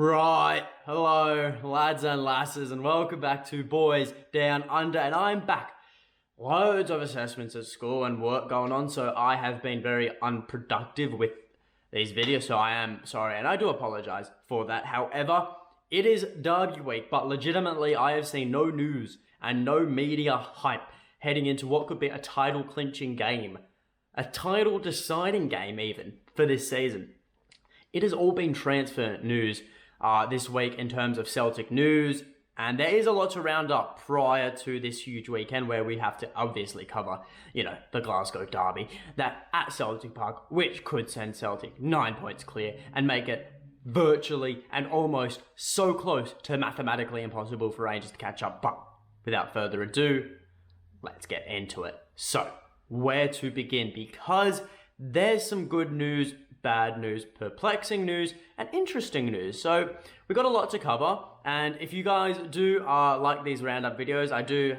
Right, hello lads and lasses, and welcome back to Boys Down Under, and I'm back. Loads of assessments at school and work going on, so I have been very unproductive with these videos, so I am sorry, and I do apologize for that. However, it is Derby week, but legitimately I have seen no news and no media hype heading into what could be a title clinching game, a title deciding game even, for this season. It has all been transfer news this week in terms of Celtic news, and there is a lot to round up prior to this huge weekend where we have to obviously cover, the Glasgow derby that at Celtic Park, which could send Celtic 9 points clear and make it virtually and almost so close to mathematically impossible for Rangers to catch up. But without further ado, let's get into it. So, where to begin? Because there's some good news, bad news, perplexing news, and interesting news. So we've got a lot to cover, and if you guys do like these roundup videos, I do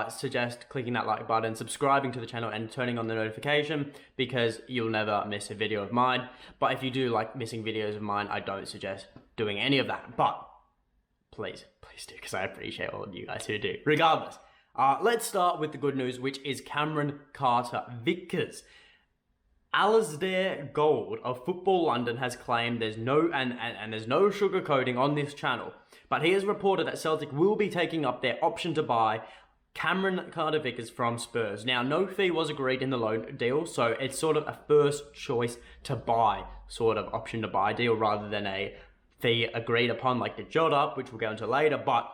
suggest clicking that like button, subscribing to the channel, and turning on the notification, because you'll never miss a video of mine. But if you do like missing videos of mine, I don't suggest doing any of that. But please do, because I appreciate all of you guys who do. Regardless, let's start with the good news, which is Cameron Carter-Vickers. Alasdair Gold of Football London has claimed there's no there's no sugarcoating on this channel, but he has reported that Celtic will be taking up their option to buy Cameron Carter-Vickers from Spurs. Now, no fee was agreed in the loan deal, so it's sort of a first choice to buy sort of option to buy deal rather than a fee agreed upon like the Jota, which we'll go into later. But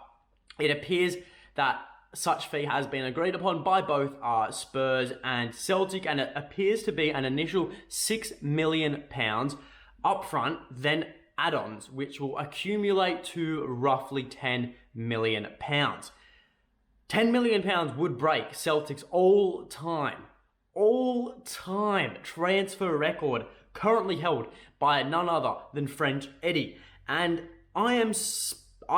it appears that such fee has been agreed upon by both Spurs and Celtic, and it appears to be an initial £6 million upfront, then add-ons, which will accumulate to roughly £10 million. £10 million would break Celtic's all-time transfer record, currently held by none other than French Eddie. And I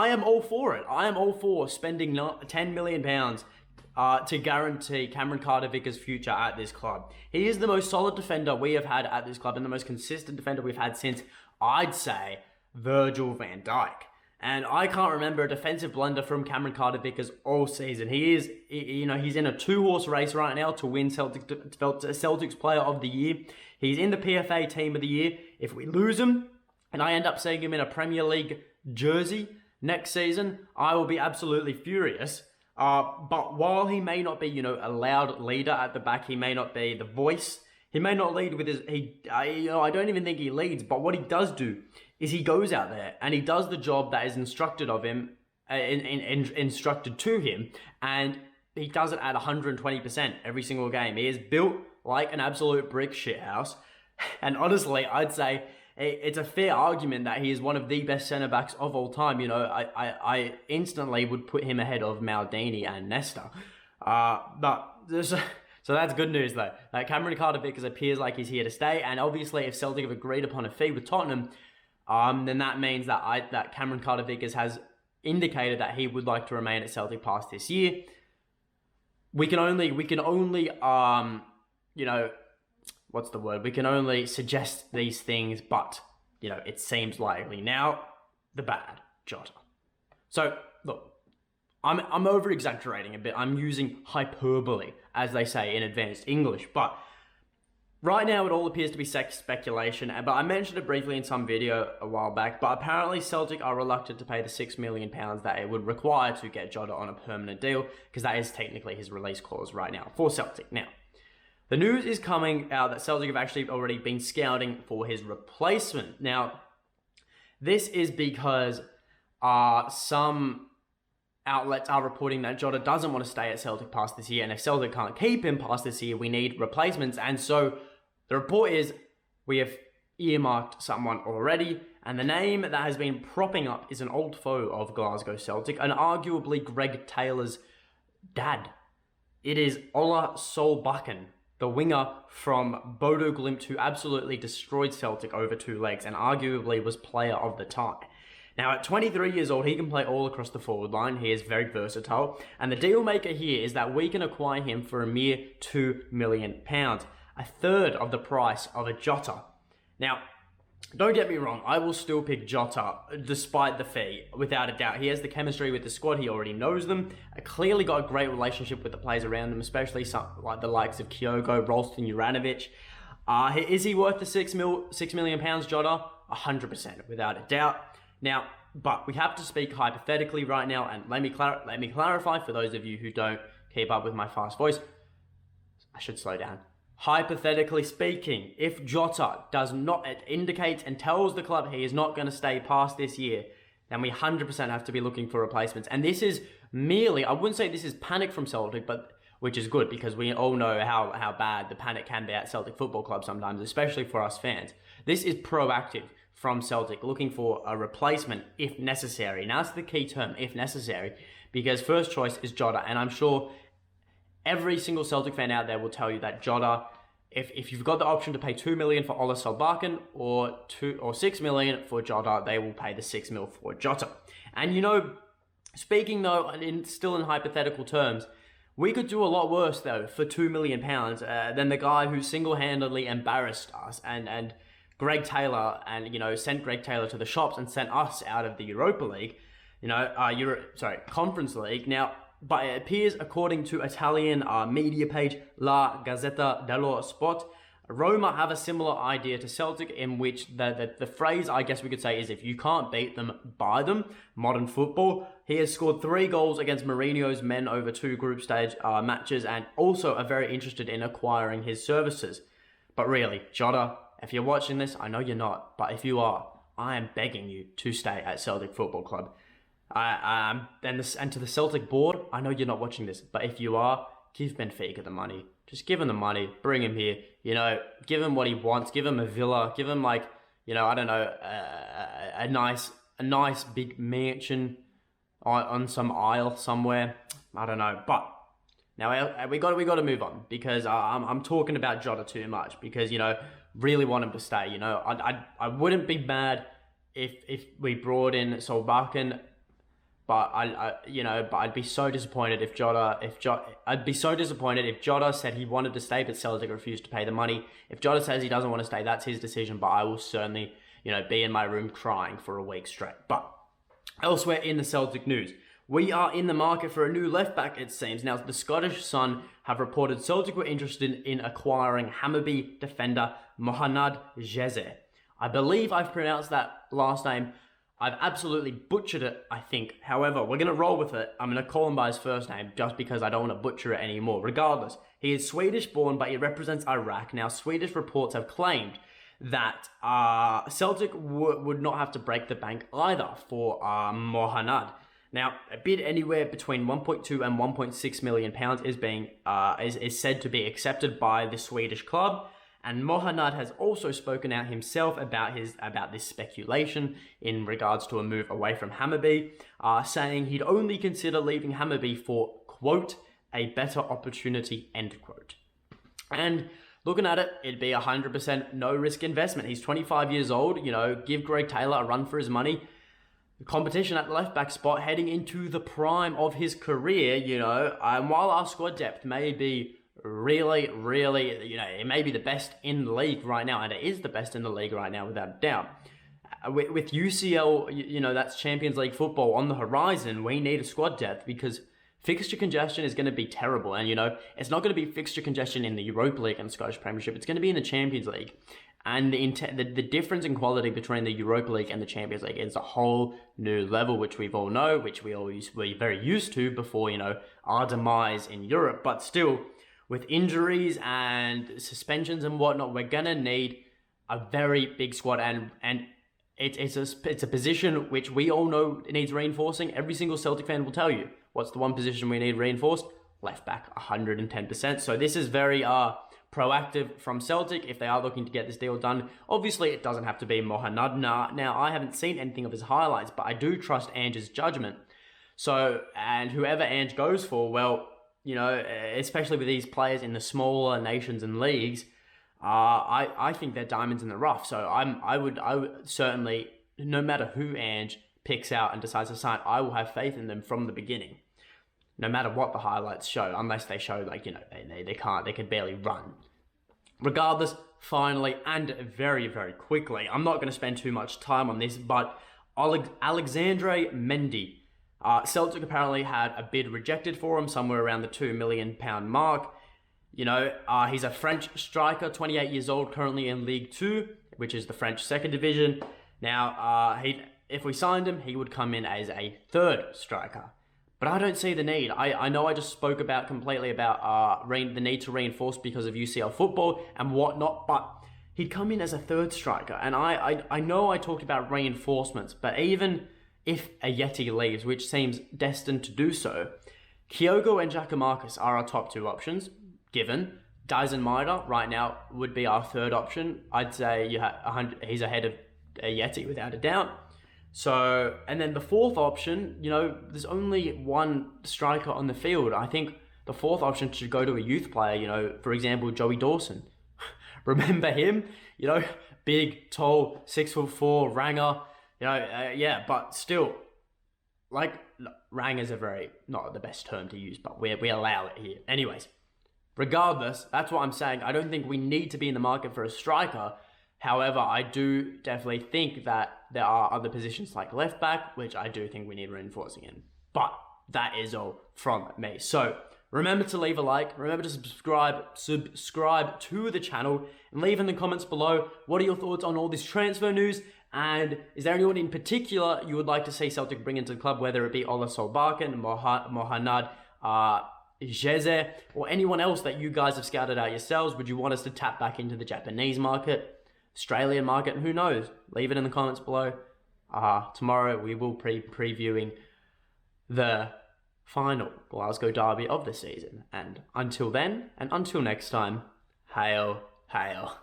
am all for it. I am all for spending £10 million to guarantee Cameron Carter-Vickers' future at this club. He is the most solid defender we have had at this club and the most consistent defender we've had since, I'd say, Virgil van Dijk. And I can't remember a defensive blunder from Cameron Carter-Vickers all season. He's in a two-horse race right now to win Celtic's Player of the Year. He's in the PFA Team of the Year. If we lose him, and I end up seeing him in a Premier League jersey next season, I will be absolutely furious. But while he may not be, a loud leader at the back, he may not be the voice. He may not lead with his. I don't even think he leads. But what he does do is he goes out there and he does the job that is instructed of him, instructed to him, and he does it at 120% every single game. He is built like an absolute brick shithouse, and honestly, I'd say it's a fair argument that he is one of the best centre-backs of all time. I instantly would put him ahead of Maldini and Nesta. So that's good news, though. Cameron Carter-Vickers appears like he's here to stay, and obviously if Celtic have agreed upon a fee with Tottenham, then that means that Cameron Carter-Vickers has indicated that he would like to remain at Celtic past this year. We can only what's the word? We can only suggest these things, but, it seems likely. Now, the bad, Jota. So, look, I'm over-exaggerating a bit. I'm using hyperbole, as they say in advanced English, but right now it all appears to be speculation, but I mentioned it briefly in some video a while back, but apparently Celtic are reluctant to pay the £6 million that it would require to get Jota on a permanent deal, because that is technically his release clause right now for Celtic. Now, the news is coming out that Celtic have actually already been scouting for his replacement. Now, this is because some outlets are reporting that Jota doesn't want to stay at Celtic past this year, and if Celtic can't keep him past this year, we need replacements. And so the report is we have earmarked someone already, and the name that has been propping up is an old foe of Glasgow Celtic, and arguably Greg Taylor's dad. It is Ola Solbakken, the winger from Bodo Glimt, who absolutely destroyed Celtic over two legs and arguably was player of the tie. Now, at 23 years old, he can play all across the forward line. He is very versatile. And the deal maker here is that we can acquire him for a mere £2 million, a third of the price of a Jota. Now, don't get me wrong, I will still pick Jota despite the fee, without a doubt. He has the chemistry with the squad, he already knows them. Clearly got a great relationship with the players around him, especially some like the likes of Kyogo, Ralston, Juranovic. Is he worth the £6 million, Jota? 100%, without a doubt. Now, but we have to speak hypothetically right now, and let me clarify for those of you who don't keep up with my fast voice. I should slow down. Hypothetically speaking, if Jota does not, it indicates and tells the club he is not going to stay past this year, then we 100% have to be looking for replacements. And this is merely, I wouldn't say this is panic from Celtic, but which is good because we all know how bad the panic can be at Celtic Football Club sometimes, especially for us fans. This is proactive from Celtic, looking for a replacement if necessary. Now that's the key term, if necessary, because first choice is Jota, and I'm sure every single Celtic fan out there will tell you that Jota, if you've got the option to pay $2 million for Ola Solbakken or $6 million for Jota, they will pay the $6 million for Jota. And you know, speaking though, still in hypothetical terms, we could do a lot worse though for £2 million than the guy who single-handedly embarrassed us and Greg Taylor, and sent Greg Taylor to the shops and sent us out of the Europa League, Conference League. Now, but it appears, according to Italian media page La Gazzetta dello Sport, Roma have a similar idea to Celtic, in which the phrase, I guess we could say, is if you can't beat them, buy them. Modern football. He has scored 3 goals against Mourinho's men over 2 group stage matches, and also are very interested in acquiring his services. But really, Jota, if you're watching this, I know you're not, but if you are, I am begging you to stay at Celtic Football Club. And to the Celtic board, I know you're not watching this, but if you are, give Benfica the money. Just give him the money, bring him here, give him what he wants, give him a villa, give him a nice big mansion on some isle somewhere. I don't know, but now we got to move on, because I'm talking about Jota too much, because really want him to stay. I wouldn't be mad if we brought in Solbakken. But I'd be so disappointed if Jota said he wanted to stay, but Celtic refused to pay the money. If Jota says he doesn't want to stay, that's his decision. But I will certainly, be in my room crying for a week straight. But elsewhere in the Celtic news, we are in the market for a new left back, it seems. Now, the Scottish Sun have reported Celtic were interested in acquiring Hammarby defender Mohanad Jeahze. I believe I've pronounced that last name. I've absolutely butchered it, I think. However, we're going to roll with it. I'm going to call him by his first name just because I don't want to butcher it anymore. Regardless, he is Swedish-born, but he represents Iraq. Now, Swedish reports have claimed that Celtic would not have to break the bank either for Mohanad. Now, a bid anywhere between 1.2 and 1.6 million pounds is said to be accepted by the Swedish club. And Mohanad has also spoken out himself about this speculation in regards to a move away from Hammarby, saying he'd only consider leaving Hammarby for, quote, a better opportunity, end quote. And looking at it, it'd be 100% no-risk investment. He's 25 years old, give Greg Taylor a run for his money. The competition at the left-back spot heading into the prime of his career, and while our squad depth may be really, it may be the best in the league right now, and it is the best in the league right now, without a doubt. With UCL, that's Champions League football on the horizon, we need a squad depth, because fixture congestion is going to be terrible. And, it's not going to be fixture congestion in the Europa League and the Scottish Premiership. It's going to be in the Champions League. And the difference in quality between the Europa League and the Champions League is a whole new level, which we've all know, which we're very used to before, our demise in Europe. But still, with injuries and suspensions and whatnot, we're going to need a very big squad. And it's a position which we all know needs reinforcing. Every single Celtic fan will tell you, what's the one position we need reinforced? Left back, 110%. So this is very proactive from Celtic if they are looking to get this deal done. Obviously, it doesn't have to be Mohanad. Now, I haven't seen anything of his highlights, but I do trust Ange's judgment. So, and whoever Ange goes for, well, especially with these players in the smaller nations and leagues, I think they're diamonds in the rough. So I would certainly, no matter who Ange picks out and decides to sign, I will have faith in them from the beginning, no matter what the highlights show, unless they show they can barely run. Regardless, finally, and very, very quickly, I'm not going to spend too much time on this, but Alexandre Mendy. Celtic apparently had a bid rejected for him, somewhere around the £2 million mark. You know, he's a French striker, 28 years old, currently in League 2, which is the French second division. Now, if we signed him, he would come in as a third striker. But I don't see the need. I know I just spoke completely about the need to reinforce because of UCL football and whatnot, but he'd come in as a third striker. And I know I talked about reinforcements, but even if a Yeti leaves, which seems destined to do so, Kyogo and Giacomakis are our top two options, given. Jeahze and Maida right now would be our third option. I'd say he's ahead of a Yeti without a doubt. So, and then the fourth option, you know, there's only one striker on the field. I think the fourth option should go to a youth player, you know, for example, Joey Dawson. Remember him? You know, big, tall, 6'4", ranger. You know, yeah, but still, like, ranger is not the best term to use, but we allow it here. Anyways, regardless, that's what I'm saying. I don't think we need to be in the market for a striker. However, I do definitely think that there are other positions like left back, which I do think we need reinforcing in. But that is all from me. So remember to leave a like, remember to subscribe to the channel, and leave in the comments below what are your thoughts on all this transfer news, and is there anyone in particular you would like to see Celtic bring into the club, whether it be Ola Solbakken, Mohanad, Jeahze, or anyone else that you guys have scouted out yourselves? Would you want us to tap back into the Japanese market, Australian market? Who knows? Leave it in the comments below. Tomorrow we will be previewing the final Glasgow derby of the season. And until then, and until next time, hail, hail.